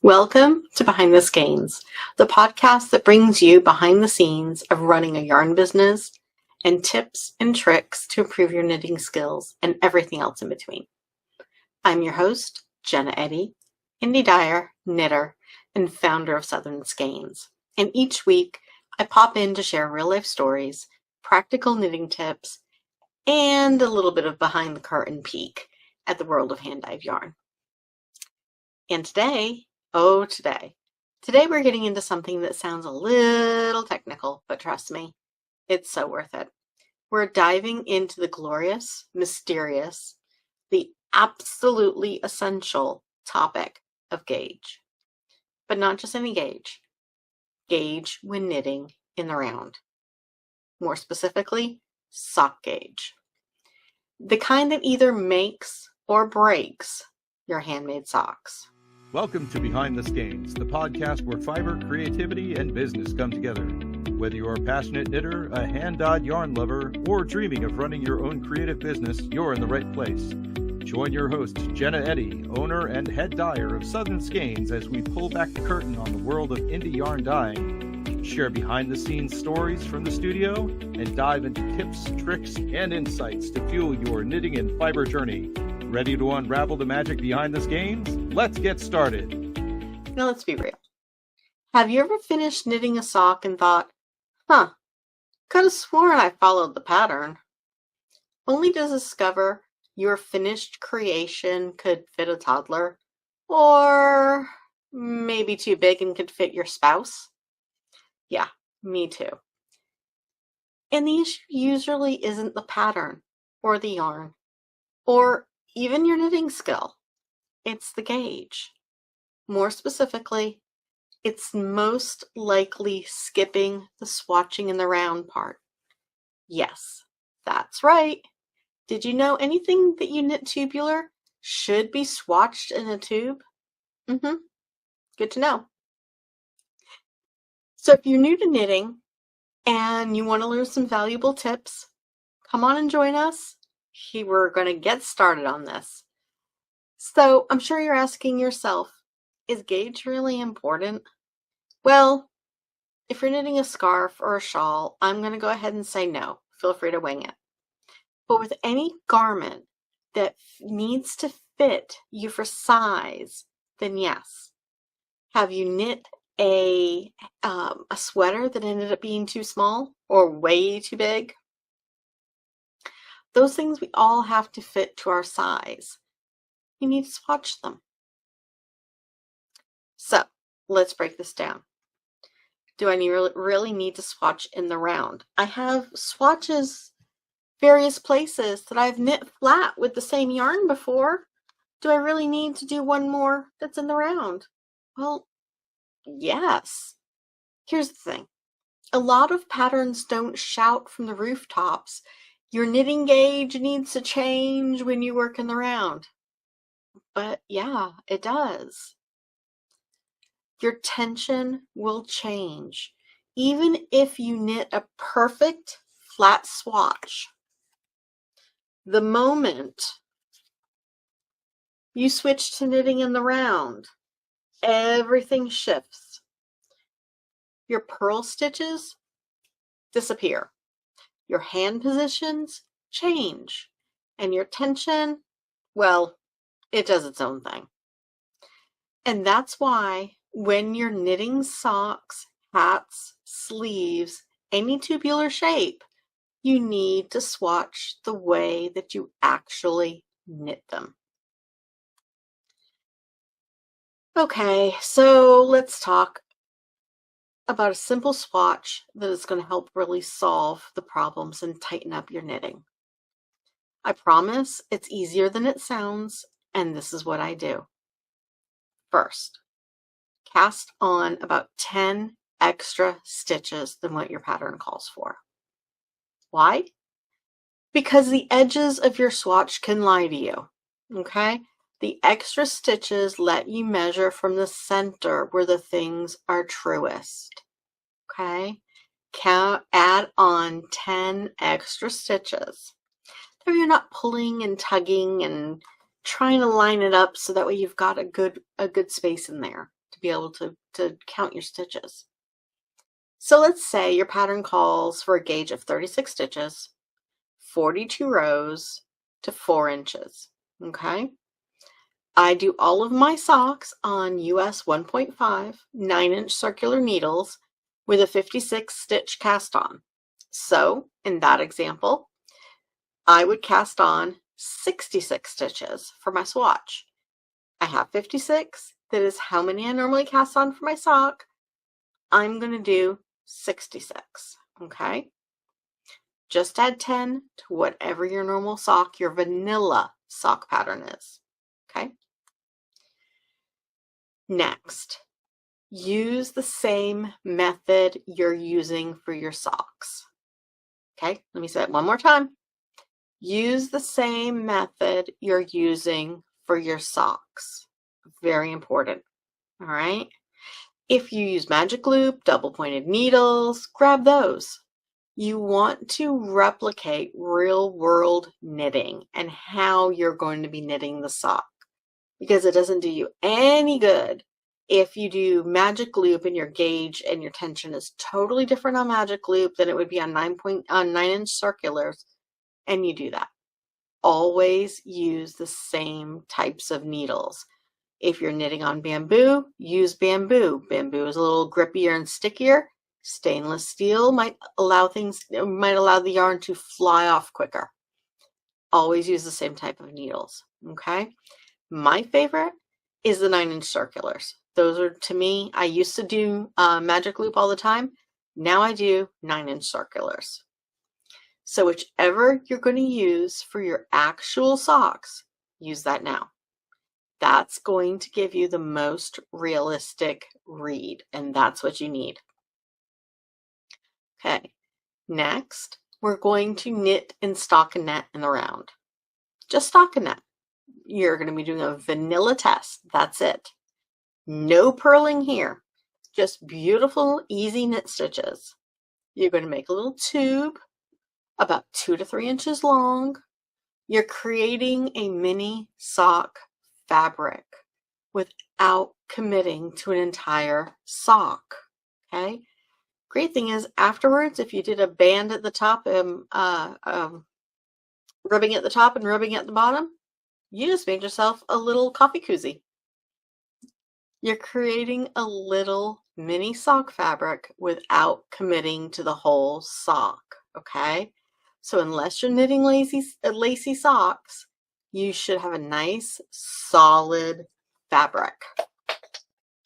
Welcome to Behind the Skeins, the podcast that brings you behind the scenes of running a yarn business and tips and tricks to improve your knitting skills and everything else in between. I'm your host, Jenna Eddy, indie dyer, knitter, and founder of Southern Skeins. And each week, I pop in to share real-life stories, practical knitting tips, and a little bit of behind-the-curtain peek at the world of hand-dyed yarn. And today we're getting into something that sounds a little technical, but trust me, it's so worth it. We're diving into the glorious, mysterious, the absolutely essential topic of gauge. But not just any gauge. Gauge when knitting in the round. More specifically, sock gauge. The kind that either makes or breaks your handmade socks. Welcome to Behind the Skeins, the podcast where fiber, creativity, and business come together. Whether you're a passionate knitter, a hand-dyed yarn lover, or dreaming of running your own creative business, you're in the right place. Join your host, Jenna Eddy, owner and head dyer of Southern Skeins, as we pull back the curtain on the world of indie yarn dyeing, share behind-the-scenes stories from the studio, and dive into tips, tricks, and insights to fuel your knitting and fiber journey. Ready to unravel the magic behind the skeins? Let's get started. Now let's be real. Have you ever finished knitting a sock and thought, could have sworn I followed the pattern, only to discover your finished creation could fit a toddler, or maybe too big and could fit your spouse? Yeah, me too. And the issue usually isn't the pattern, or the yarn, or even your knitting skill. It's the gauge. More specifically, it's most likely skipping the swatching in the round part. Yes, that's right. Did you know anything that you knit tubular should be swatched in a tube? Good to know. So if you're new to knitting and you want to learn some valuable tips, come on and join us. We're going to get started on this. So I'm sure you're asking yourself, is gauge really important? Well, if you're knitting a scarf or a shawl, I'm going to go ahead and say no. Feel free to wing it. But with any garment that needs to fit you for size, then yes. Have you knit a sweater that ended up being too small or way too big? Those things we all have to fit to our size. You need to swatch them. So let's break this down. Do I really need to swatch in the round? I have swatches various places that I've knit flat with the same yarn before. Do I really need to do one more that's in the round? Well, yes. Here's the thing. A lot of patterns don't shout from the rooftops, your knitting gauge needs to change when you work in the round. But yeah, it does. Your tension will change, even if you knit a perfect flat swatch. The moment you switch to knitting in the round, everything shifts. Your purl stitches disappear. Your hand positions change. And your tension, well, it does its own thing. And that's why when you're knitting socks, hats, sleeves, any tubular shape, you need to swatch the way that you actually knit them. Okay, so let's talk about a simple swatch that is going to help really solve the problems and tighten up your knitting. I promise it's easier than it sounds, and this is what I do. First, cast on about 10 extra stitches than what your pattern calls for. Why? Because the edges of your swatch can lie to you, okay? The extra stitches let you measure from the center where the things are truest, okay? Add on 10 extra stitches. There you're not pulling and tugging and trying to line it up so that way you've got a good space in there to be able to count your stitches. So let's say your pattern calls for a gauge of 36 stitches, 42 rows to 4 inches, okay? I do all of my socks on US 1.5 9-inch circular needles with a 56 stitch cast on. So in that example, I would cast on 66 stitches for my swatch. I have 56. That is how many I normally cast on for my sock. I'm going to do 66, okay? Just add 10 to whatever your normal sock, your vanilla sock pattern is, okay? Next, use the same method you're using for your socks. Okay, let me say it one more time. Use the same method you're using for your socks. Very important, all right? If you use magic loop, double pointed needles, grab those. You want to replicate real world knitting and how you're going to be knitting the sock, because it doesn't do you any good if you do magic loop and your gauge and your tension is totally different on magic loop than it would be on 9-inch circulars, and you do that. Always use the same types of needles. If you're knitting on bamboo, use bamboo. Bamboo is a little grippier and stickier. Stainless steel might allow the yarn to fly off quicker. Always use the same type of needles, okay? My favorite is the 9-inch circulars. Those are, to me, I used to do magic loop all the time. Now I do 9-inch circulars. So whichever you're going to use for your actual socks, use that now. That's going to give you the most realistic read, and that's what you need. Okay, next, we're going to knit in stockinette in the round. Just stockinette. You're going to be doing a vanilla test. That's it. No purling here. Just beautiful, easy knit stitches. You're going to make a little tube about 2 to 3 inches long. You're creating a mini sock fabric without committing to an entire sock. Okay. Great thing is afterwards, if you did a band at the top, ribbing at the top and ribbing at the bottom, you just made yourself a little coffee koozie. You're creating a little mini sock fabric without committing to the whole sock, okay? So unless you're knitting lacy socks, you should have a nice solid fabric,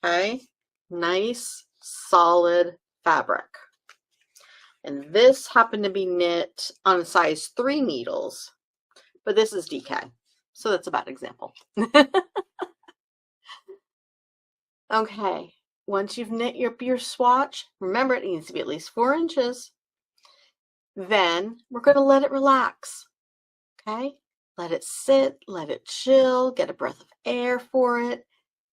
okay? Nice solid fabric. And this happened to be knit on size 3 needles, but this is DK, so that's a bad example. Okay, once you've knit your swatch, remember it needs to be at least 4 inches. Then we're going to let it relax, okay? Let it sit, let it chill, get a breath of air for it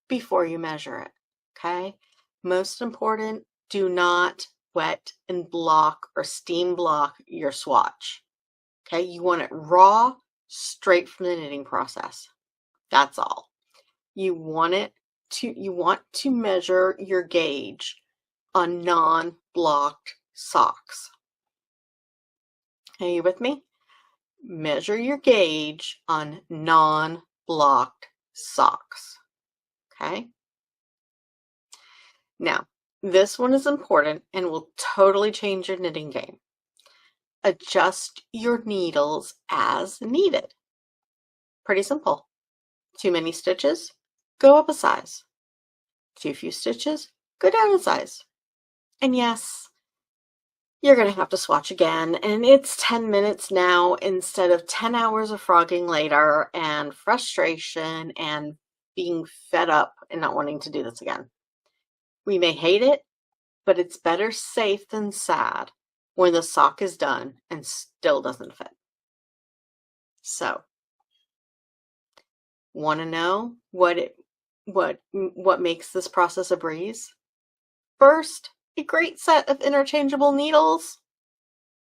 before you measure it, okay? Most important, do not wet and block or steam block your swatch, okay? You want it raw, straight from the knitting process. That's all. You want to measure your gauge on non-blocked socks. Are you with me? Measure your gauge on non-blocked socks. Okay? Now, this one is important and will totally change your knitting game. Adjust your needles as needed. Pretty simple. Too many stitches? Go up a size. Too few stitches? Go down a size. And yes, you're going to have to swatch again, and it's 10 minutes now instead of 10 hours of frogging later and frustration and being fed up and not wanting to do this again. We may hate it, but it's better safe than sad when the sock is done and still doesn't fit. So, want to know what makes this process a breeze? First, a great set of interchangeable needles.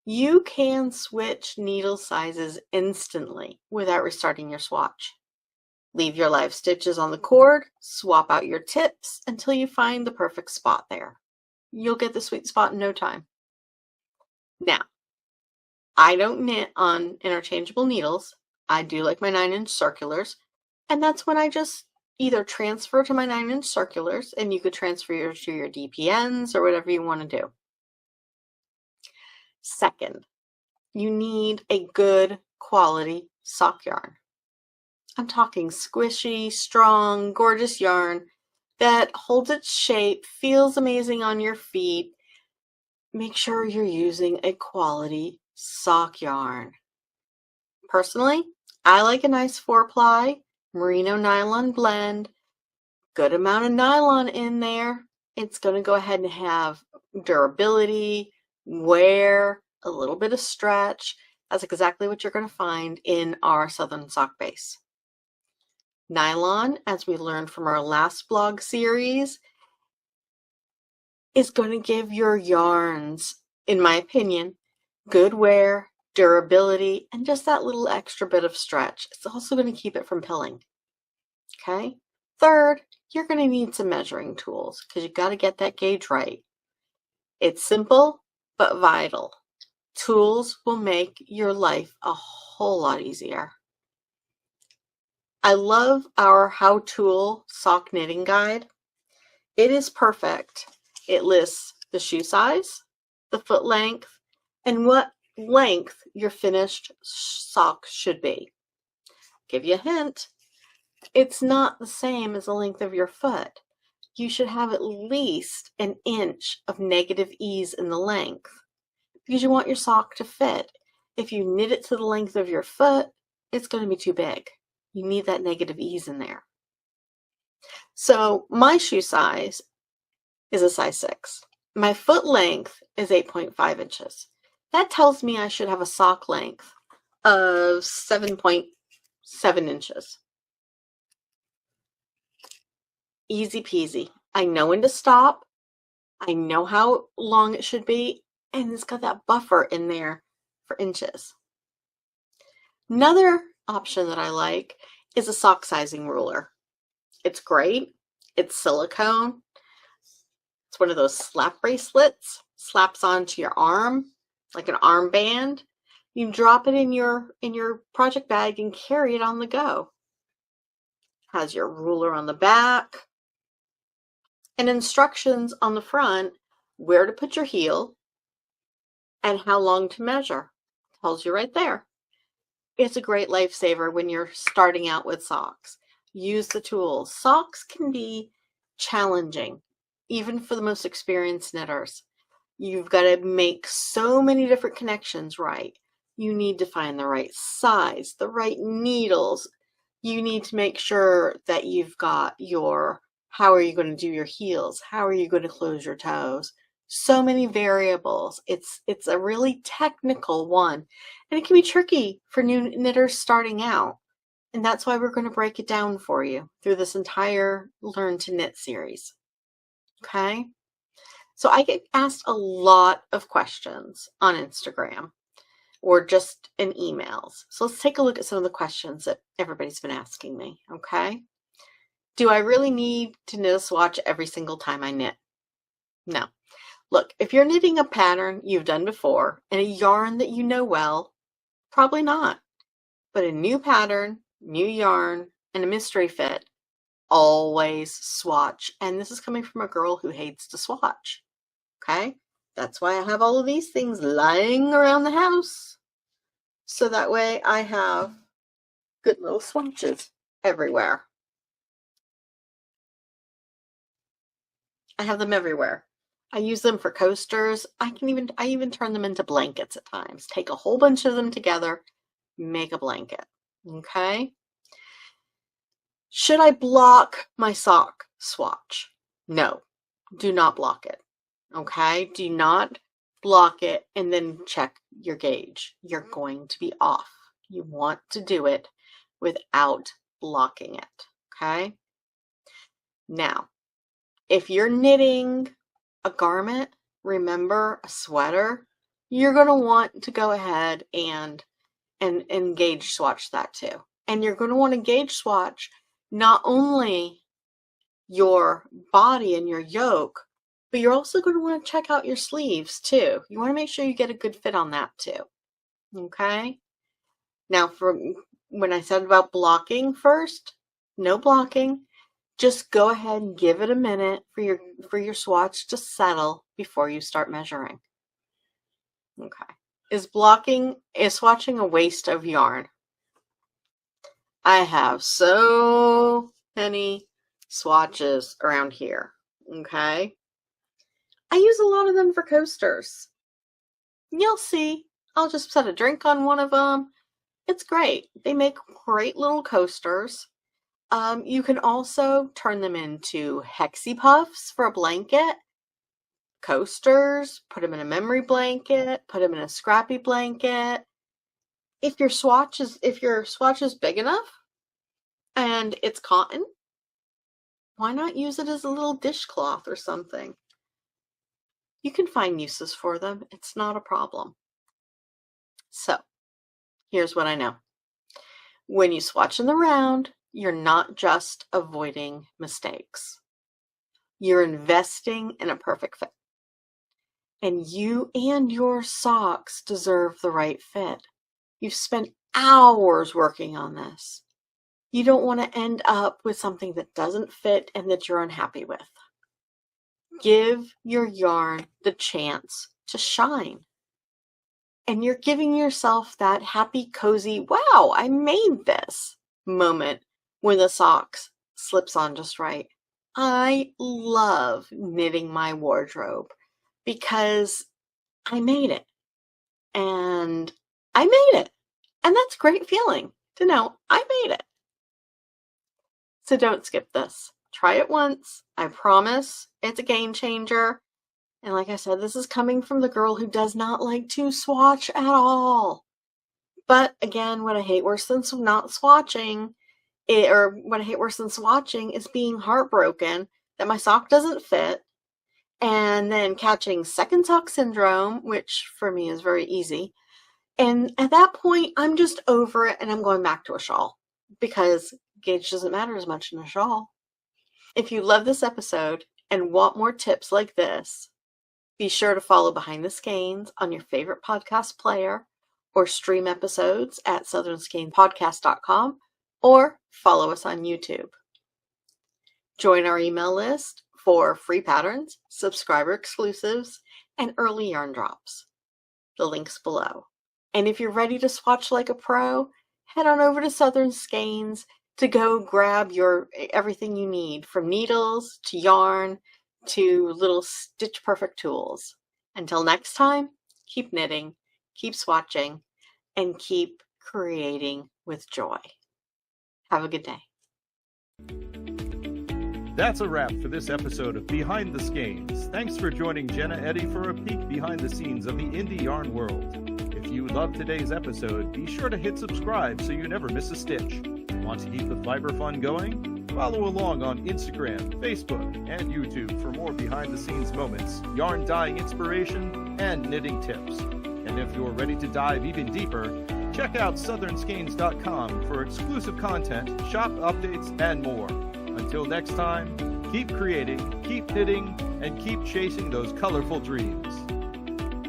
You can switch needle sizes instantly without restarting your swatch. Leave your live stitches on the cord, swap out your tips until you find the perfect spot there. You'll get the sweet spot in no time. Now, I don't knit on interchangeable needles. I do like my 9-inch circulars, and that's when I just either transfer to my 9-inch circulars, and you could transfer to your DPNs or whatever you want to do. Second, you need a good quality sock yarn. I'm talking squishy, strong, gorgeous yarn that holds its shape, feels amazing on your feet. Make sure you're using a quality sock yarn. Personally, I like a nice 4-ply merino nylon blend. Good amount of nylon in there. It's going to go ahead and have durability, wear, a little bit of stretch. That's exactly what you're going to find in our Southern Sock Base. Nylon, as we learned from our last blog series, is going to give your yarns, in my opinion, good wear, durability, and just that little extra bit of stretch. It's also going to keep it from pilling. Okay? Third, you're going to need some measuring tools because you've got to get that gauge right. It's simple, but vital. Tools will make your life a whole lot easier. I love our How Tool sock knitting guide. It is perfect. It lists the shoe size, the foot length, and what length your finished sock should be. Give you a hint. It's not the same as the length of your foot. You should have at least an inch of negative ease in the length because you want your sock to fit. If you knit it to the length of your foot, it's going to be too big. You need that negative ease in there. So my shoe size is a size 6. My foot length is 8.5 inches. That tells me I should have a sock length of 7.7 inches. Easy peasy. I know when to stop. I know how long it should be, and it's got that buffer in there for inches. Another option that I like is a sock sizing ruler. It's great. It's silicone. It's one of those slap bracelets. Slaps onto your arm like an armband. You drop it in your project bag and carry it on the go. Has your ruler on the back and instructions on the front where to put your heel and how long to measure. Tells you right there. It's a great lifesaver when you're starting out with socks. Use the tools. Socks can be challenging, even for the most experienced knitters. You've got to make so many different connections right. You need to find the right size, the right needles. You need to make sure that you've got your, how are you going to do your heels? How are you going to close your toes? So many variables. It's a really technical one, and it can be tricky for new knitters starting out. And that's why we're going to break it down for you through this entire Learn to Knit series. Okay? So I get asked a lot of questions on Instagram or just in emails. So let's take a look at some of the questions that everybody's been asking me. Okay? Do I really need to knit a swatch every single time I knit? No. Look, if you're knitting a pattern you've done before and a yarn that you know well, probably not. But a new pattern, new yarn, and a mystery fit, always swatch. And this is coming from a girl who hates to swatch. Okay? That's why I have all of these things lying around the house. So that way I have good little swatches everywhere. I have them everywhere. I use them for coasters. I even turn them into blankets at times. Take a whole bunch of them together, make a blanket. Okay? Should I block my sock swatch? No, do not block it. Okay? Do not block it and then check your gauge. You're going to be off. You want to do it without blocking it. Okay? Now, if you're knitting a garment, remember a sweater, you're going to want to go ahead and gauge swatch that too. And you're going to want to gauge swatch not only your body and your yoke, but you're also going to want to check out your sleeves too. You want to make sure you get a good fit on that too. Okay? Now, for when I said about blocking first, no blocking. Just go ahead and give it a minute for your swatch to settle before you start measuring. Okay. Is swatching a waste of yarn? I have so many swatches around here. Okay. I use a lot of them for coasters. You'll see. I'll just set a drink on one of them. It's great. They make great little coasters. You can also turn them into hexie puffs for a blanket, coasters, put them in a memory blanket, put them in a scrappy blanket. If your swatch is big enough and it's cotton, why not use it as a little dishcloth or something? You can find uses for them. It's not a problem. So, here's what I know. When you swatch in the round, you're not just avoiding mistakes. You're investing in a perfect fit. And you and your socks deserve the right fit. You've spent hours working on this. You don't want to end up with something that doesn't fit and that you're unhappy with. Give your yarn the chance to shine. And you're giving yourself that happy, cozy, wow, I made this moment when the socks slips on just right. I love knitting my wardrobe because I made it. And I made it. And that's a great feeling to know I made it. So don't skip this. Try it once. I promise it's a game changer. And like I said, this is coming from the girl who does not like to swatch at all. But again, what I hate worse than not swatching, what I hate worse than swatching is being heartbroken that my sock doesn't fit, and then catching second sock syndrome, which for me is very easy. And at that point, I'm just over it and I'm going back to a shawl because gauge doesn't matter as much in a shawl. If you love this episode and want more tips like this, be sure to follow Behind the Skeins on your favorite podcast player or stream episodes at southernskeinspodcast.com or follow us on YouTube. Join our email list for free patterns, subscriber exclusives, and early yarn drops. The link's below. And if you're ready to swatch like a pro, head on over to Southern Skeins to go grab everything you need, from needles to yarn to little stitch perfect tools. Until next time, keep knitting, keep swatching, and keep creating with joy. Have a good day. That's a wrap for this episode of Behind the Skeins. Thanks for joining Jenna Eddy for a peek behind the scenes of the indie yarn world. If you loved today's episode, be sure to hit subscribe so you never miss a stitch. Want to keep the fiber fun going? Follow along on Instagram, Facebook, and YouTube for more behind-the-scenes moments, yarn dyeing inspiration, and knitting tips. And if you're ready to dive even deeper, check out southernskeins.com for exclusive content, shop updates, and more. Until next time, keep creating, keep knitting, and keep chasing those colorful dreams.